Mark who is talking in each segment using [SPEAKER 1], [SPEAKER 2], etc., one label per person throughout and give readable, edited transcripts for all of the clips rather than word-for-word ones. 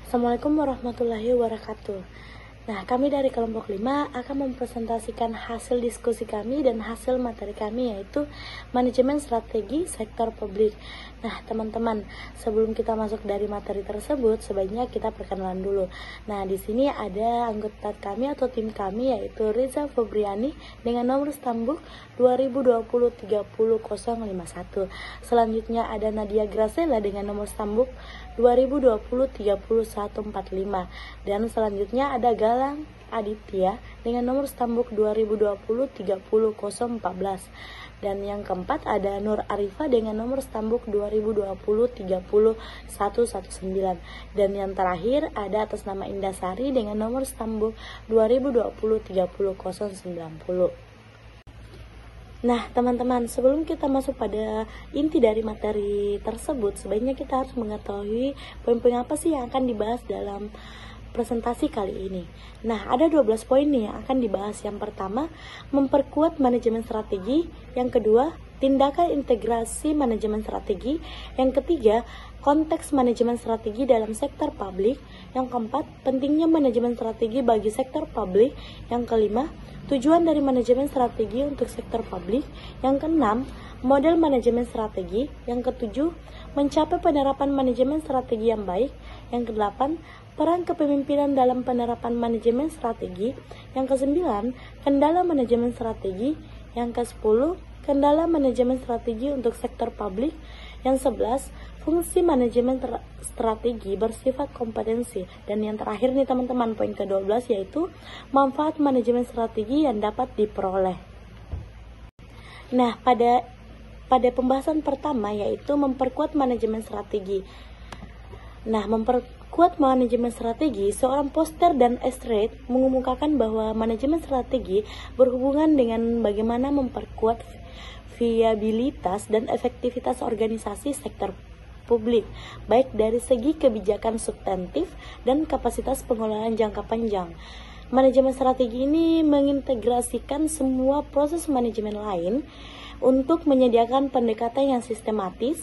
[SPEAKER 1] Assalamualaikum warahmatullahi wabarakatuh. Nah, kami dari kelompok 5 akan mempresentasikan hasil diskusi kami dan hasil materi kami, yaitu manajemen strategi sektor publik. Nah, teman-teman, sebelum kita masuk dari materi tersebut, sebaiknya kita perkenalan dulu. Nah, di sini ada anggota kami atau tim kami, yaitu Riza Febriani dengan nomor stambuk 2020-30051. Selanjutnya ada Nadia Gracela dengan nomor stambuk 2020-30145. Dan selanjutnya ada Galang Aditya dengan nomor stambuk 2020-30014. Dan yang keempat ada Nur Arifa dengan nomor stambuk 2020-30119. Dan yang terakhir ada atas nama Indasari dengan nomor stambuk 2020-30090. Nah, teman-teman, sebelum kita masuk pada inti dari materi tersebut, sebaiknya kita harus mengetahui poin-poin apa sih yang akan dibahas dalam presentasi kali ini. Nah, ada 12 poin nih yang akan dibahas. Yang pertama, memperkuat manajemen strategi. Yang kedua, tindakan integrasi manajemen strategi. Yang ketiga, konteks manajemen strategi dalam sektor publik. Yang keempat, pentingnya manajemen strategi bagi sektor publik. Yang kelima, tujuan dari manajemen strategi untuk sektor publik. Yang keenam, model manajemen strategi. Yang ketujuh, mencapai penerapan manajemen strategi yang baik. Yang kedelapan, peran kepemimpinan dalam penerapan manajemen strategi. Yang kesembilan, kendala manajemen strategi. Yang ke-10, kendala manajemen strategi untuk sektor publik. Yang 11, fungsi manajemen strategi bersifat kompetensi. Dan yang terakhir nih teman-teman, poin ke-12 yaitu manfaat manajemen strategi yang dapat diperoleh. Nah, pada pembahasan pertama yaitu memperkuat manajemen strategi. Nah, memperkuat manajemen strategi, seorang Poster dan Estrait mengemukakan bahwa manajemen strategi berhubungan dengan bagaimana memperkuat viabilitas dan efektivitas organisasi sektor publik, baik dari segi kebijakan substantif dan kapasitas pengelolaan jangka panjang. Manajemen strategi ini mengintegrasikan semua proses manajemen lain untuk menyediakan pendekatan yang sistematis,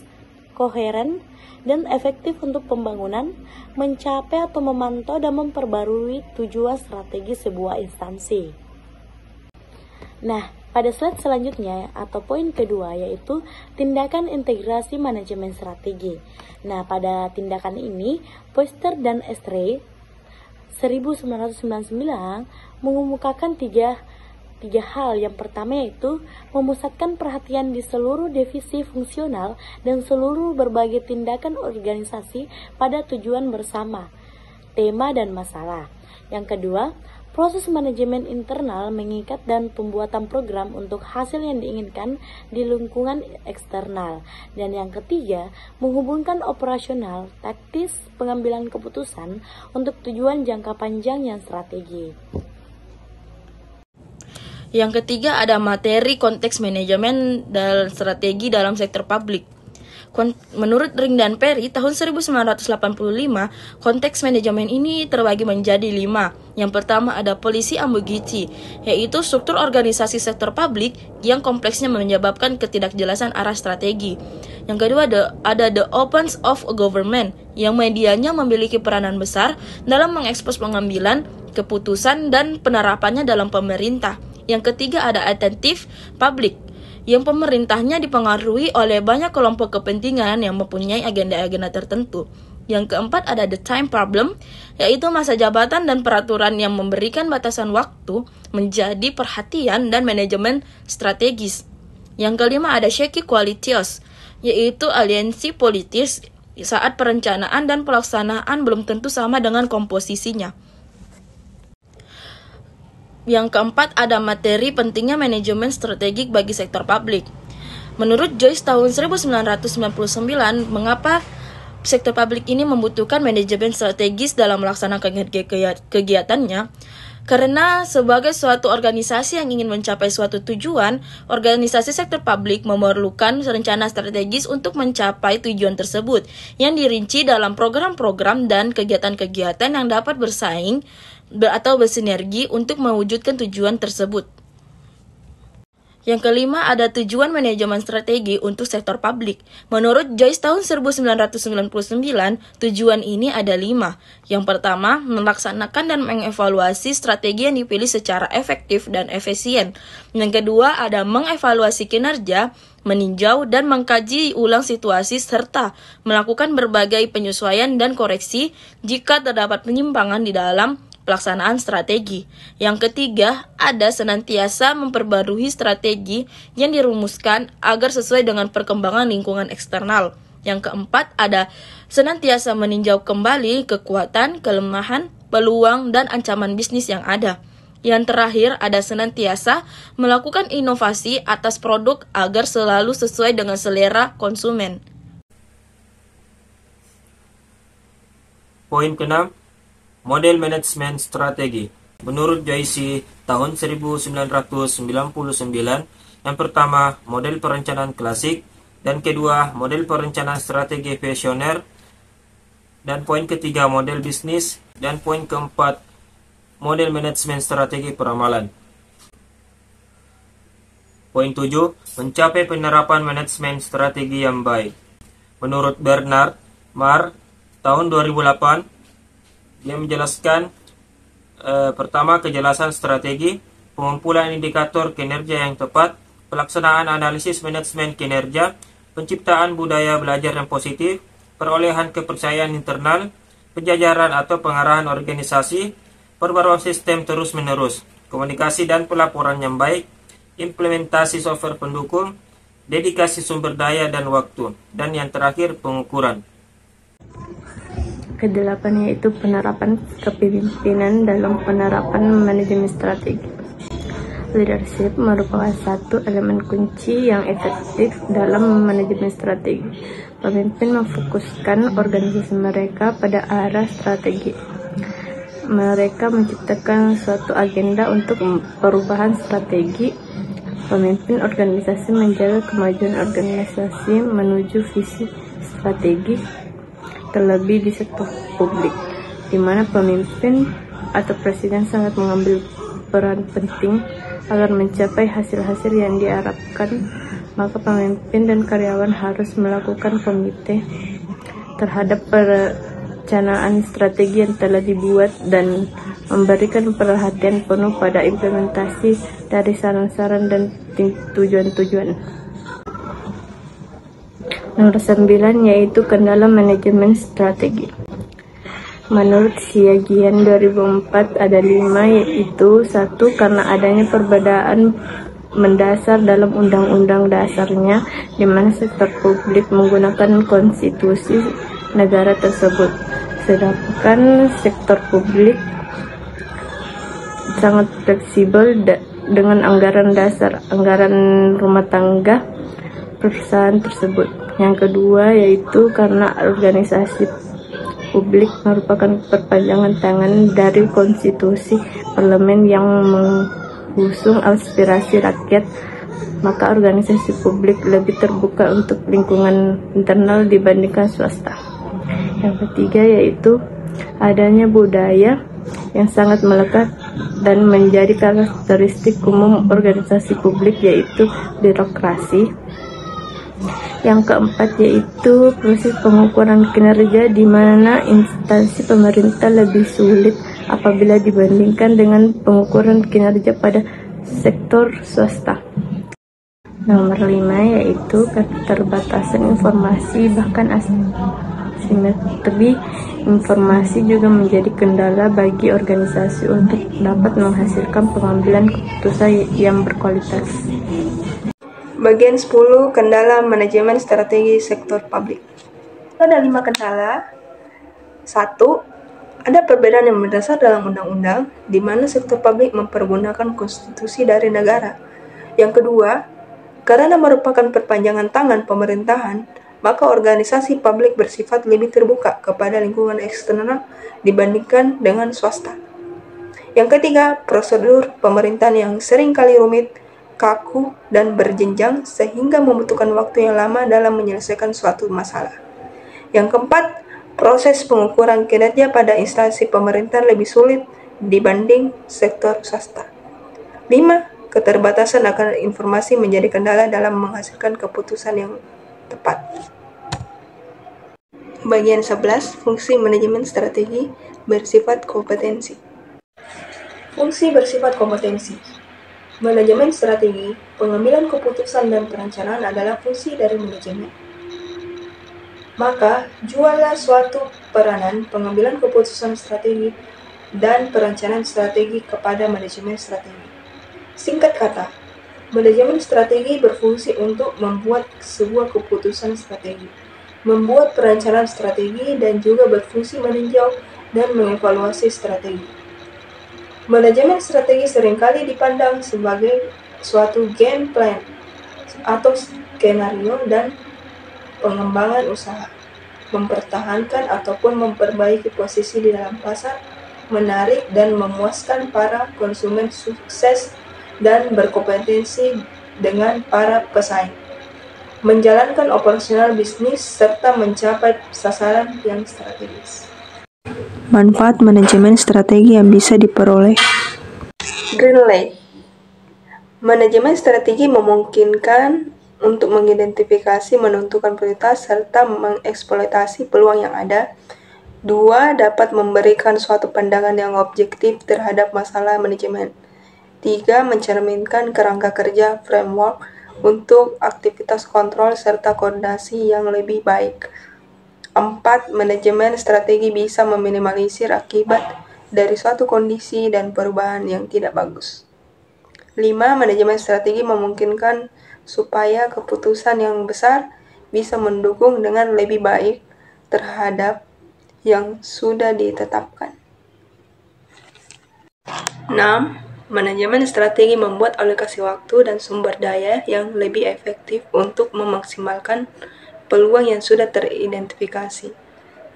[SPEAKER 1] koheren, dan efektif untuk pembangunan, mencapai atau memantau dan memperbarui tujuan strategi sebuah instansi. Nah, pada slide selanjutnya atau poin kedua yaitu tindakan integrasi manajemen strategi. Nah, pada tindakan ini, Poster dan Estrait 1999 mengemukakan tiga hal. Yang pertama yaitu memusatkan perhatian di seluruh divisi fungsional dan seluruh berbagai tindakan organisasi pada tujuan bersama, tema dan masalah. Yang kedua, proses manajemen internal mengikat dan pembuatan program untuk hasil yang diinginkan di lingkungan eksternal. Dan yang ketiga, menghubungkan operasional, taktis, pengambilan keputusan untuk tujuan jangka panjang yang strategi.
[SPEAKER 2] Yang ketiga ada materi konteks manajemen dan strategi dalam sektor publik. Menurut Ring dan Perry, tahun 1985, konteks manajemen ini terbagi menjadi 5. Yang pertama ada policy ambiguity, yaitu struktur organisasi sektor publik yang kompleksnya menyebabkan ketidakjelasan arah strategi. Yang kedua ada the opens of a government, yang medianya memiliki peranan besar dalam mengekspos pengambilan keputusan dan penerapannya dalam pemerintah. Yang ketiga ada attentive public, yang pemerintahnya dipengaruhi oleh banyak kelompok kepentingan yang mempunyai agenda-agenda tertentu. Yang keempat ada the time problem, yaitu masa jabatan dan peraturan yang memberikan batasan waktu menjadi perhatian dan manajemen strategis. Yang kelima ada shaky qualities, yaitu aliansi politis saat perencanaan dan pelaksanaan belum tentu sama dengan komposisinya. Yang keempat ada materi pentingnya manajemen strategik bagi sektor publik. Menurut Joyce tahun 1999, mengapa sektor publik ini membutuhkan manajemen strategis dalam melaksanakan kegiatannya? Karena sebagai suatu organisasi yang ingin mencapai suatu tujuan, organisasi sektor publik memerlukan rencana strategis untuk mencapai tujuan tersebut, yang dirinci dalam program-program dan kegiatan-kegiatan yang dapat bersaing atau bersinergi untuk mewujudkan tujuan tersebut. Yang kelima, ada tujuan manajemen strategi untuk sektor publik. Menurut Joyce tahun 1999, tujuan ini ada 5. Yang pertama, melaksanakan dan mengevaluasi strategi yang dipilih secara efektif dan efisien. Yang kedua, ada mengevaluasi kinerja, meninjau dan mengkaji ulang situasi serta melakukan berbagai penyesuaian dan koreksi jika terdapat penyimpangan di dalam pelaksanaan strategi. Yang ketiga, ada senantiasa memperbarui strategi yang dirumuskan agar sesuai dengan perkembangan lingkungan eksternal. Yang keempat, ada senantiasa meninjau kembali kekuatan, kelemahan, peluang, dan ancaman bisnis yang ada. Yang terakhir, ada senantiasa melakukan inovasi atas produk agar selalu sesuai dengan selera konsumen.
[SPEAKER 3] Poin ke-6, model manajemen strategi. Menurut Joyce tahun 1999, yang pertama model perencanaan klasik, dan kedua model perencanaan strategi visioner, dan poin ketiga model bisnis, dan poin keempat model manajemen strategi peramalan. Poin 7, mencapai penerapan manajemen strategi yang baik. Menurut Bernard Marr tahun 2008, dia menjelaskan pertama, kejelasan strategi, pengumpulan indikator kinerja yang tepat, pelaksanaan analisis manajemen kinerja, penciptaan budaya belajar yang positif, perolehan kepercayaan internal, penjajaran atau pengarahan organisasi, perbaruan sistem terus-menerus, komunikasi dan pelaporan yang baik, implementasi software pendukung, dedikasi sumber daya dan waktu, dan yang terakhir pengukuran.
[SPEAKER 1] Kedelapan yaitu penerapan kepemimpinan dalam penerapan manajemen strategi. Leadership merupakan satu elemen kunci yang efektif dalam manajemen strategi. Pemimpin memfokuskan organisasi mereka pada arah strategi. Mereka menciptakan suatu agenda untuk perubahan strategi. Pemimpin organisasi menjaga kemajuan organisasi menuju visi strategi, terlebih di sektor publik, di mana pemimpin atau presiden sangat mengambil peran penting agar mencapai hasil-hasil yang diharapkan. Maka pemimpin dan karyawan harus melakukan komite terhadap perencanaan strategi yang telah dibuat dan memberikan perhatian penuh pada implementasi dari saran-saran dan tujuan-tujuan. Nomor 9 yaitu kendala manajemen strategi. Menurut Siagian 2004 ada 5, yaitu 1. Karena adanya perbedaan mendasar dalam undang-undang dasarnya, di mana sektor publik menggunakan konstitusi negara tersebut, sedangkan sektor publik sangat fleksibel dengan anggaran dasar, anggaran rumah tangga perusahaan tersebut. Yang kedua yaitu karena organisasi publik merupakan perpanjangan tangan dari konstitusi parlemen yang mengusung aspirasi rakyat, maka organisasi publik lebih terbuka untuk lingkungan internal dibandingkan swasta. Yang ketiga yaitu adanya budaya yang sangat melekat dan menjadi karakteristik umum organisasi publik, yaitu birokrasi. Yang keempat yaitu proses pengukuran kinerja, di mana instansi pemerintah lebih sulit apabila dibandingkan dengan pengukuran kinerja pada sektor swasta. Nomor 5 yaitu keterbatasan informasi, bahkan asimetri informasi juga menjadi kendala bagi organisasi untuk dapat menghasilkan pengambilan keputusan yang berkualitas.
[SPEAKER 4] Bagian 10, kendala manajemen strategi sektor publik. Ada 5 kendala. 1. Ada perbedaan yang mendasar dalam undang-undang, di mana sektor publik mempergunakan konstitusi dari negara. Yang kedua, karena merupakan perpanjangan tangan pemerintahan, maka organisasi publik bersifat lebih terbuka kepada lingkungan eksternal dibandingkan dengan swasta. Yang ketiga, prosedur pemerintahan yang seringkali rumit, kaku, dan berjenjang sehingga membutuhkan waktu yang lama dalam menyelesaikan suatu masalah. Yang keempat, proses pengukuran kinerja pada instansi pemerintahan lebih sulit dibanding sektor swasta. 5. keterbatasan akan informasi menjadi kendala dalam menghasilkan keputusan yang tepat. Bagian 11, fungsi manajemen strategi bersifat kompetensi. Fungsi bersifat kompetensi. Manajemen strategi, pengambilan keputusan dan perencanaan adalah fungsi dari manajemen. Maka, jualah suatu peranan pengambilan keputusan strategi dan perencanaan strategi kepada manajemen strategi. Singkat kata, manajemen strategi berfungsi untuk membuat sebuah keputusan strategi, membuat perencanaan strategi, dan juga berfungsi meninjau dan mengevaluasi strategi. Manajemen strategi seringkali dipandang sebagai suatu game plan atau skenario dan pengembangan usaha, mempertahankan ataupun memperbaiki posisi di dalam pasar, menarik dan memuaskan para konsumen, sukses dan berkompetensi dengan para pesaing, menjalankan operasional bisnis, serta mencapai sasaran yang strategis. Manfaat manajemen strategi yang bisa diperoleh. Greenley. Manajemen strategi memungkinkan untuk mengidentifikasi, menentukan prioritas, serta mengeksploitasi peluang yang ada. 2. Dapat memberikan suatu pandangan yang objektif terhadap masalah manajemen. 3. Mencerminkan kerangka kerja framework untuk aktivitas kontrol serta koordinasi yang lebih baik. 4. Manajemen strategi bisa meminimalisir akibat dari suatu kondisi dan perubahan yang tidak bagus. 5. Manajemen strategi memungkinkan supaya keputusan yang besar bisa mendukung dengan lebih baik terhadap yang sudah ditetapkan. 6. Manajemen strategi membuat alokasi waktu dan sumber daya yang lebih efektif untuk memaksimalkan peluang yang sudah teridentifikasi.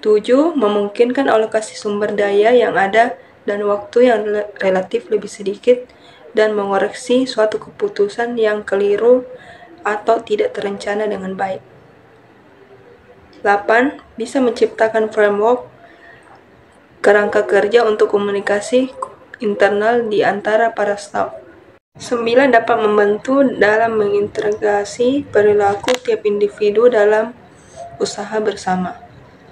[SPEAKER 4] 7. Memungkinkan alokasi sumber daya yang ada dan waktu yang relatif lebih sedikit dan mengoreksi suatu keputusan yang keliru atau tidak terencana dengan baik. 8. Bisa menciptakan framework kerangka kerja untuk komunikasi internal di antara para staf. 9. Dapat membantu dalam mengintegrasi perilaku tiap individu dalam usaha bersama.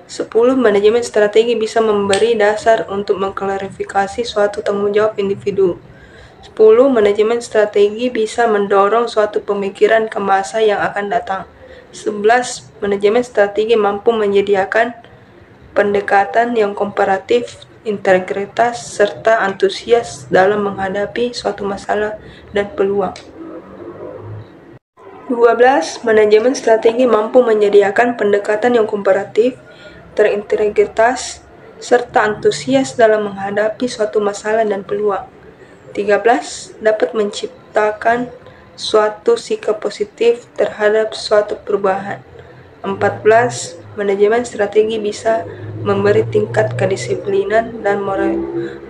[SPEAKER 4] 10. Manajemen strategi bisa memberi dasar untuk mengklarifikasi suatu tanggung jawab individu. 10. Manajemen strategi bisa mendorong suatu pemikiran ke masa yang akan datang. 11. Manajemen strategi mampu menyediakan pendekatan yang komparatif, integritas, serta antusias dalam menghadapi suatu masalah dan peluang. 12. Manajemen strategi mampu menyediakan pendekatan yang komparatif, terintegritas, serta antusias dalam menghadapi suatu masalah dan peluang. 13. Dapat menciptakan suatu sikap positif terhadap suatu perubahan. 14. Manajemen strategi bisa memberi tingkat kedisiplinan dan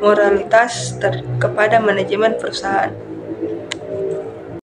[SPEAKER 4] moralitas kepada manajemen perusahaan.